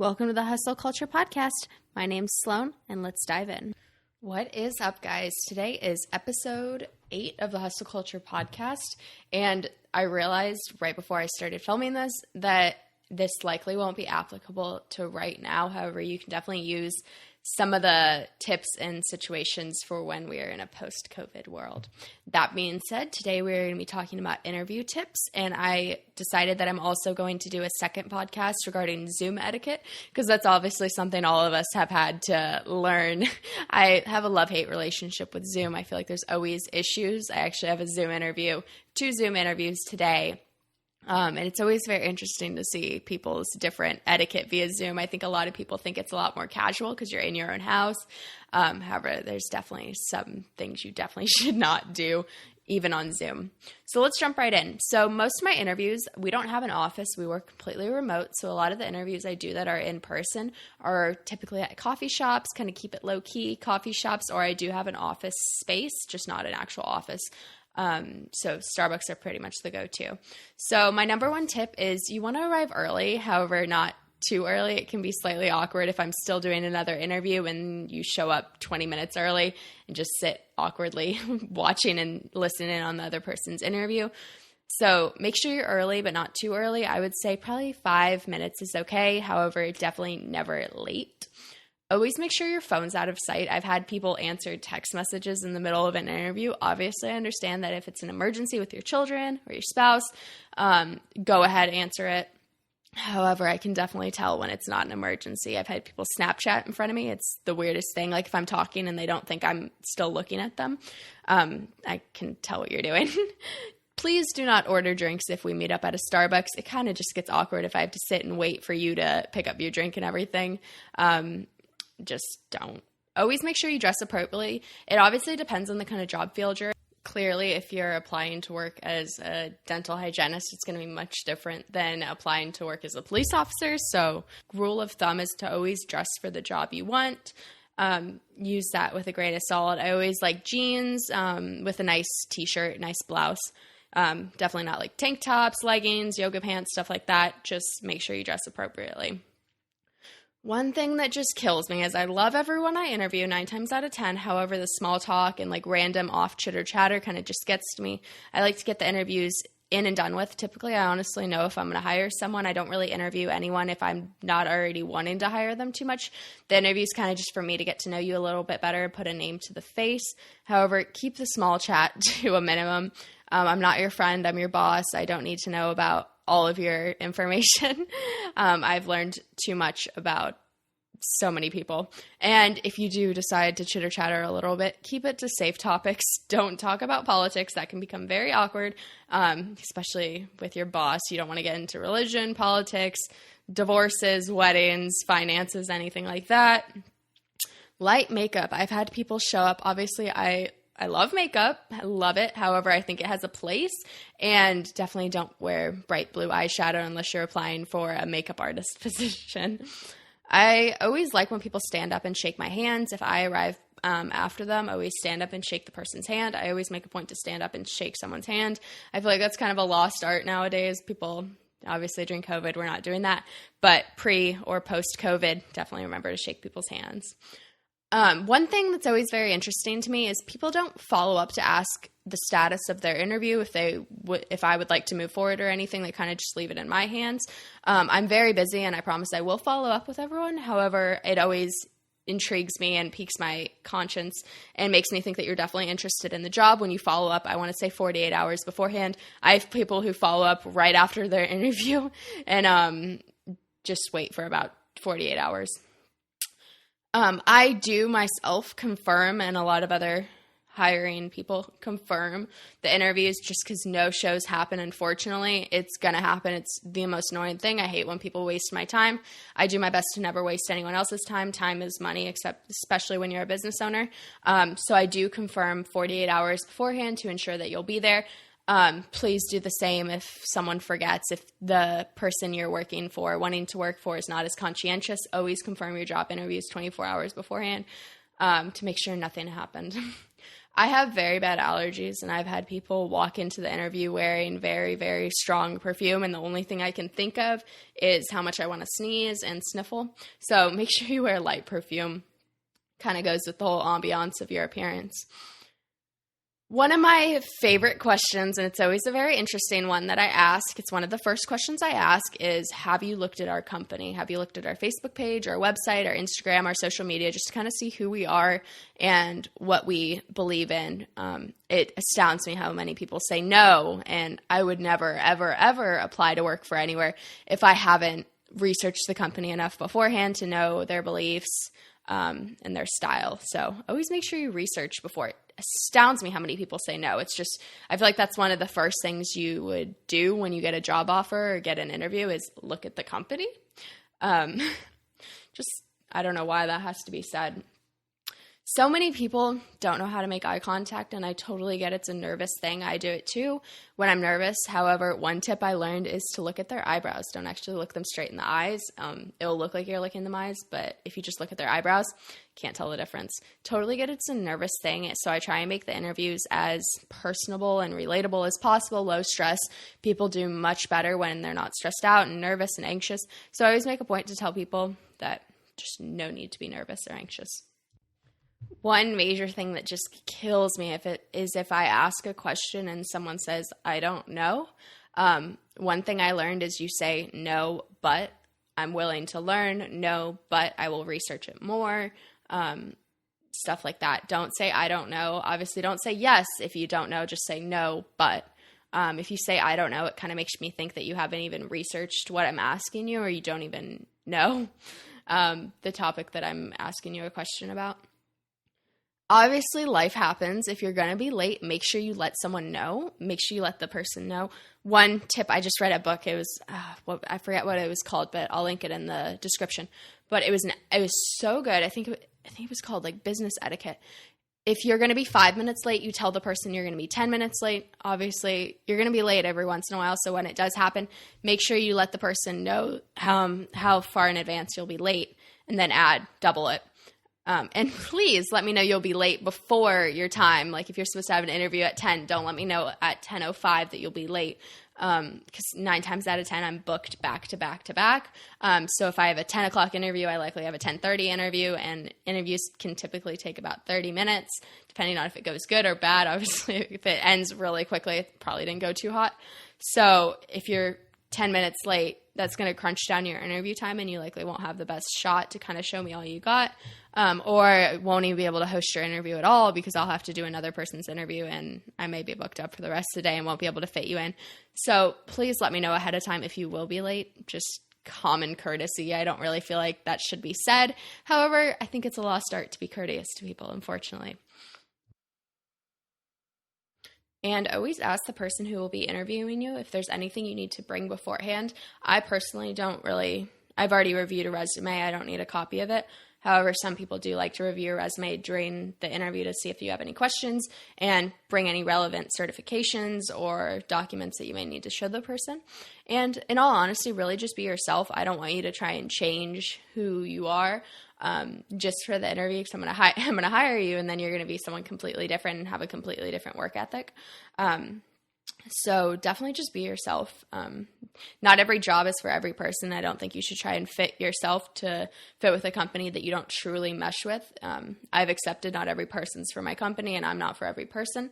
Welcome to the Hustle Culture Podcast. My name's Sloan, and let's dive in. What is up, guys? Today is episode 8 of the Hustle Culture Podcast, and I realized right before I started filming this that this likely won't be applicable to right now. However, you can definitely use some of the tips and situations for when we are in a post-COVID world. That being said, today we're going to be talking about interview tips, and I decided that I'm also going to do a second podcast regarding Zoom etiquette, because that's obviously something all of us have had to learn. I have a love-hate relationship with Zoom. I feel like there's always issues. I actually have two Zoom interviews today. And it's always very interesting to see people's different etiquette via Zoom. I think a lot of people think it's a lot more casual because you're in your own house. However, there's definitely some things you definitely should not do, even on Zoom. So let's jump right in. So most of my interviews, we don't have an office. We work completely remote. So a lot of the interviews I do that are in person are typically at coffee shops, kind of keep it low key coffee shops, or I do have an office space, just not an actual office. So Starbucks are pretty much the go-to. So my number one tip is you want to arrive early, however, not too early. It can be slightly awkward if I'm still doing another interview and you show up 20 minutes early and just sit awkwardly watching and listening on the other person's interview. So make sure you're early, but not too early. I would say probably 5 minutes is okay. However, definitely never late. Always make sure your phone's out of sight. I've had people answer text messages in the middle of an interview. Obviously, I understand that if it's an emergency with your children or your spouse, go ahead, answer it. However, I can definitely tell when it's not an emergency. I've had people Snapchat in front of me. It's the weirdest thing. Like if I'm talking and they don't think I'm still looking at them, I can tell what you're doing. Please do not order drinks if we meet up at a Starbucks. It kind of just gets awkward if I have to sit and wait for you to pick up your drink and everything. Just don't. Always make sure you dress appropriately. It obviously depends on the kind of job field you're in. Clearly, if you're applying to work as a dental hygienist, it's going to be much different than applying to work as a police officer. So rule of thumb is to always dress for the job you want. Use that with a grain of salt. I always like jeans with a nice t-shirt, nice blouse. Definitely not like tank tops, leggings, yoga pants, stuff like that. Just make sure you dress appropriately. One thing that just kills me is I love everyone I interview 9 times out of 10. However, the small talk and like random off chitter chatter kind of just gets to me. I like to get the interviews in and done with. Typically, I honestly know if I'm going to hire someone. I don't really interview anyone if I'm not already wanting to hire them too much. The interview is kind of just for me to get to know you a little bit better, put a name to the face. However, keep the small chat to a minimum. I'm not your friend. I'm your boss. I don't need to know about all of your information. I've learned too much about so many people. And if you do decide to chitter chatter a little bit, keep it to safe topics. Don't talk about politics. That can become very awkward, especially with your boss. You don't want to get into religion, politics, divorces, weddings, finances, anything like that. Light makeup. I've had people show up. Obviously, I love makeup. I love it. However, I think it has a place, and definitely don't wear bright blue eyeshadow unless you're applying for a makeup artist position. I always like when people stand up and shake my hands. If I arrive after them, I always stand up and shake the person's hand. I always make a point to stand up and shake someone's hand. I feel like that's kind of a lost art nowadays. People, obviously during COVID, we're not doing that. But pre or post-COVID, definitely remember to shake people's hands. One thing that's always very interesting to me is people don't follow up to ask the status of their interview if I would like to move forward or anything. They kind of just leave it in my hands. I'm very busy, and I promise I will follow up with everyone. However, it always intrigues me and piques my conscience and makes me think that you're definitely interested in the job. When you follow up, I want to say 48 hours beforehand. I have people who follow up right after their interview and just wait for about 48 hours. I do myself confirm, and a lot of other hiring people confirm the interviews just because no shows happen. Unfortunately, it's going to happen. It's the most annoying thing. I hate when people waste my time. I do my best to never waste anyone else's time. Time is money, especially when you're a business owner. So I do confirm 48 hours beforehand to ensure that you'll be there. Please do the same if someone forgets. If the person you're wanting to work for is not as conscientious, always confirm your job interviews 24 hours beforehand to make sure nothing happened. I have very bad allergies, and I've had people walk into the interview wearing very, very strong perfume, and the only thing I can think of is how much I want to sneeze and sniffle. So make sure you wear light perfume. Kind of goes with the whole ambiance of your appearance. One of my favorite questions, and it's always a very interesting one that I ask, it's one of the first questions I ask, is have you looked at our company? Have you looked at our Facebook page, our website, our Instagram, our social media, just to kind of see who we are and what we believe in? It astounds me how many people say no, and I would never, ever, ever apply to work for anywhere if I haven't researched the company enough beforehand to know their beliefs and their style. So always make sure you research before. It astounds me how many people say no. It's just, I feel like that's one of the first things you would do when you get a job offer or get an interview is look at the company. Just, I don't know why that has to be said. So many people don't know how to make eye contact, and I totally get it's a nervous thing. I do it too when I'm nervous. However, one tip I learned is to look at their eyebrows. Don't actually look them straight in the eyes. It'll look like you're looking them eyes, but if you just look at their eyebrows, can't tell the difference. Totally get it's a nervous thing, so I try and make the interviews as personable and relatable as possible, low stress. People do much better when they're not stressed out and nervous and anxious. So I always make a point to tell people that just no need to be nervous or anxious. One major thing that just kills me if I ask a question and someone says, I don't know. One thing I learned is you say, no, but I'm willing to learn. No, but I will research it more. Stuff like that. Don't say, I don't know. Obviously, don't say yes if you don't know. Just say no, but if you say, I don't know, it kind of makes me think that you haven't even researched what I'm asking you or you don't even know the topic that I'm asking you a question about. Obviously, life happens. If you're going to be late, make sure you let someone know. Make sure you let the person know. One tip, I just read a book. It was, I forget what it was called, but I'll link it in the description. But it was so good. I think it was called like business etiquette. If you're going to be 5 minutes late, you tell the person you're going to be 10 minutes late. Obviously, you're going to be late every once in a while. So when it does happen, make sure you let the person know how far in advance you'll be late and then double it. And please let me know you'll be late before your time. Like if you're supposed to have an interview at 10, don't let me know at 10:05 that you'll be late. Because 9 times out of 10, I'm booked back to back to back. So if I have a 10 o'clock interview, I likely have a 10:30 interview, and interviews can typically take about 30 minutes, depending on if it goes good or bad. Obviously, if it ends really quickly, it probably didn't go too hot. So if you're 10 minutes late, that's going to crunch down your interview time, and you likely won't have the best shot to kind of show me all you got. Or won't even be able to host your interview at all because I'll have to do another person's interview and I may be booked up for the rest of the day and won't be able to fit you in. So please let me know ahead of time if you will be late. Just common courtesy. I don't really feel like that should be said. However, I think it's a lost art to be courteous to people, unfortunately. And always ask the person who will be interviewing you if there's anything you need to bring beforehand. I personally I've already reviewed a resume. I don't need a copy of it. However, some people do like to review your resume during the interview to see if you have any questions and bring any relevant certifications or documents that you may need to show the person. And in all honesty, really just be yourself. I don't want you to try and change who you are just for the interview because I'm going to hire you and then you're going to be someone completely different and have a completely different work ethic. So definitely just be yourself. Not every job is for every person. I don't think you should try and fit yourself to fit with a company that you don't truly mesh with. I've accepted not every person's for my company and I'm not for every person.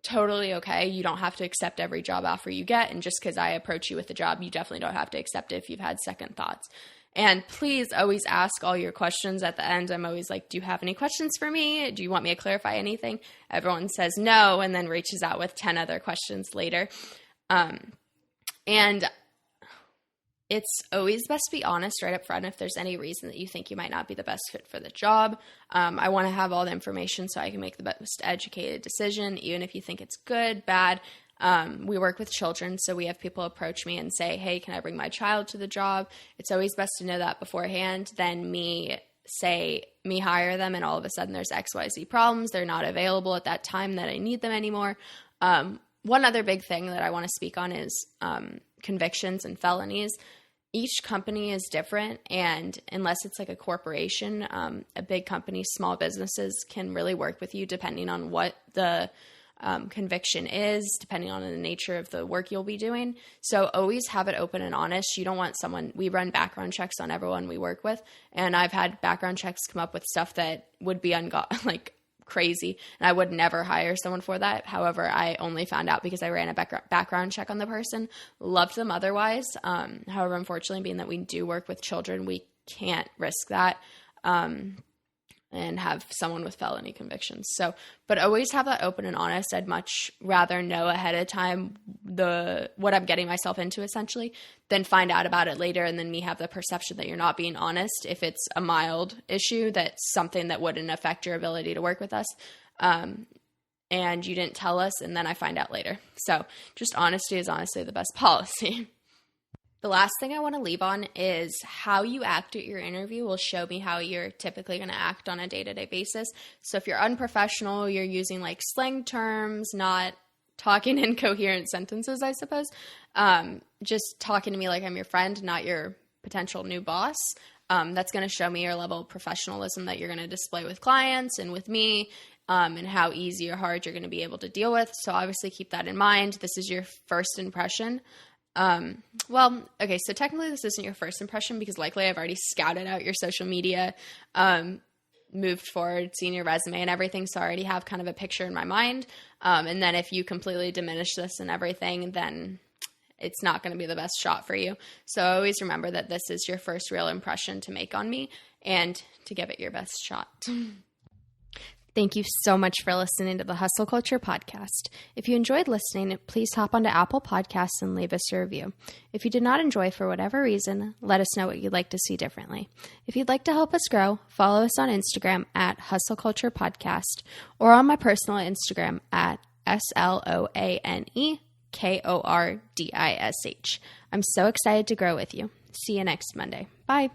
Totally okay. You don't have to accept every job offer you get. And just because I approach you with a job, you definitely don't have to accept it if you've had second thoughts. And please always ask all your questions at the end. I'm always like, do you have any questions for me? Do you want me to clarify anything? Everyone says no and then reaches out with 10 other questions later. And it's always best to be honest right up front if there's any reason that you think you might not be the best fit for the job. I want to have all the information so I can make the best educated decision, even if you think it's good, bad. We work with children, so we have people approach me and say, hey, can I bring my child to the job? It's always best to know that beforehand than me hire them and all of a sudden there's XYZ problems. They're not available at that time that I need them anymore. One other big thing that I want to speak on is convictions and felonies. each company is different, and unless it's like a corporation, a big company, small businesses can really work with you depending on what the conviction is, depending on the nature of the work you'll be doing. So always have it open and honest. You don't want we run background checks on everyone we work with, and I've had background checks come up with stuff that would be like crazy, and I would never hire someone for that. However, I only found out because I ran a background check on the person. Loved them otherwise. However, unfortunately, being that we do work with children, we can't risk that and have someone with felony convictions. So, but always have that open and honest. I'd much rather know ahead of time what I'm getting myself into, essentially, than find out about it later and then me have the perception that you're not being honest if it's a mild issue, that's something that wouldn't affect your ability to work with us, and you didn't tell us, and then I find out later. So just honesty is honestly the best policy. The last thing I want to leave on is how you act at your interview will show me how you're typically going to act on a day-to-day basis. So if you're unprofessional, you're using like slang terms, not talking in coherent sentences, I suppose, just talking to me like I'm your friend, not your potential new boss, that's going to show me your level of professionalism that you're going to display with clients and with me, and how easy or hard you're going to be able to deal with. So obviously keep that in mind. This is your first impression. Okay, so technically this isn't your first impression because likely I've already scouted out your social media, moved forward, seen your resume and everything, so I already have kind of a picture in my mind. And then if you completely diminish this and everything, then it's not going to be the best shot for you. So always remember that this is your first real impression to make on me and to give it your best shot. Thank you so much for listening to the Hustle Culture Podcast. If you enjoyed listening, please hop onto Apple Podcasts and leave us a review. If you did not enjoy for whatever reason, let us know what you'd like to see differently. If you'd like to help us grow, follow us on Instagram at Hustle Culture Podcast or on my personal Instagram at SLOANEKORDISH. I'm so excited to grow with you. See you next Monday. Bye.